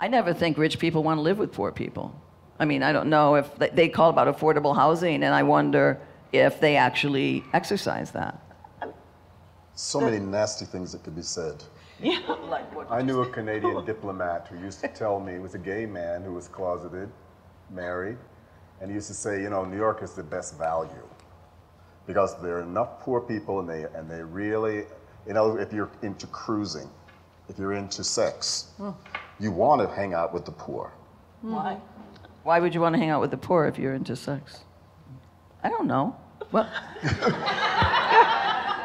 I never think rich people want to live with poor people. I mean, I don't know if they call about affordable housing, and I wonder if they actually exercise that. So many nasty things that could be said. Yeah, like what? I knew a Canadian diplomat who used to tell me, he was a gay man who was closeted, married, and he used to say, you know, New York is the best value because there are enough poor people, and they really, you know, if you're into cruising, if you're into sex, you want to hang out with the poor. Why? Why would you want to hang out with the poor if you're into sex? I don't know. Well,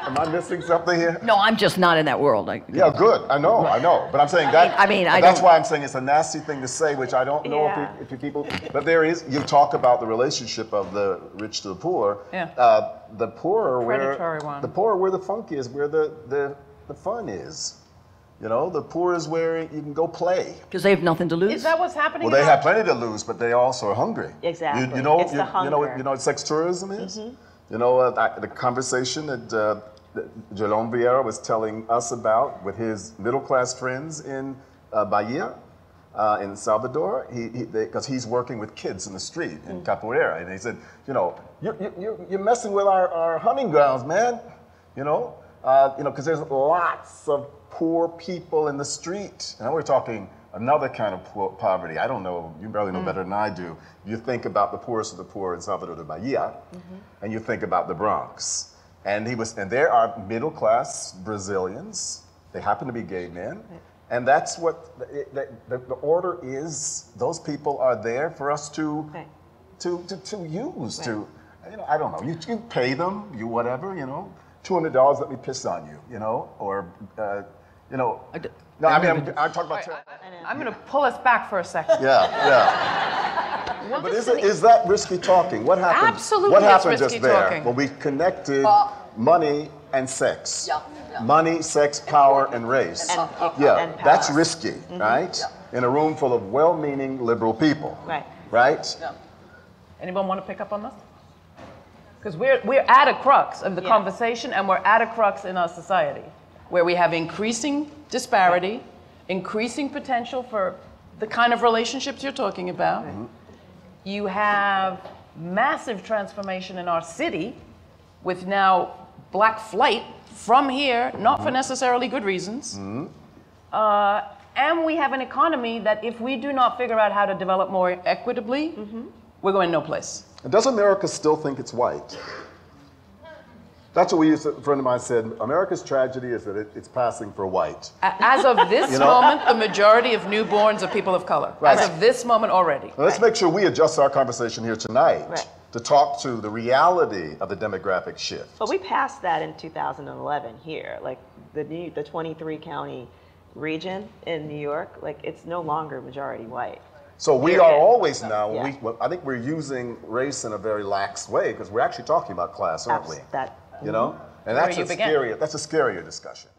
Am I missing something here? no, I'm just not in that world. Yeah, good. I know. But I'm saying that. That's why I'm saying it's a nasty thing to say, which I don't know if you people. But there is. You talk about the relationship of the rich to the poor. Yeah. The poor are Predatory one. the poor are where the funk is, where the fun is. You know, the poor is where you can go play. Because they have nothing to lose. Is that what's happening? Well, they have plenty to lose, but they also are hungry. Exactly. You know, It's the hunger. you know what sex tourism is? You know, the conversation that Jalon Vieira was telling us about with his middle-class friends in Bahia, in Salvador, because he's working with kids in the street in Capoeira, and he said, you know, you're messing with our hunting grounds, man. You know, because there's lots of poor people in the street. And we're talking another kind of poverty. I don't know, you barely know better than I do. You think about the poorest of the poor in Salvador de Bahia, and you think about the Bronx. And there are middle-class Brazilians. They happen to be gay men. And that's what the order is. Those people are there for us to use. To, you know, I don't know. You pay them, you whatever, you know. $200, let me piss on you, you know, or, you know. No, I mean, I'm talking about. I'm going to pull us back for a second. Yeah. But is that risky talking? What happened? Absolutely, What happened it's risky just there? talking. Well, we connected money and sex. Yeah. Money, sex, power, and race. And power. That's risky, right? In a room full of well-meaning liberal people. Right. Right? Yeah. Anyone want to pick up on this? Because we're at a crux of the conversation, and we're at a crux in our society where we have increasing disparity, increasing potential for the kind of relationships you're talking about. You have massive transformation in our city with now black flight from here, not for necessarily good reasons. And we have an economy that if we do not figure out how to develop more equitably, we're going no place. And does America still think it's white? That's what a friend of mine said. America's tragedy is that it's passing for white. As of this moment, the majority of newborns are people of color. Right. As of this moment already. Now, let's make sure we adjust our conversation here tonight to talk to the reality of the demographic shift. But we passed that in 2011 here. Like the 23 county region in New York, like it's no longer majority white. So we are always now, Yeah. I think we're using race in a very lax way because we're actually talking about class, aren't we? You know? And that's a scarier discussion.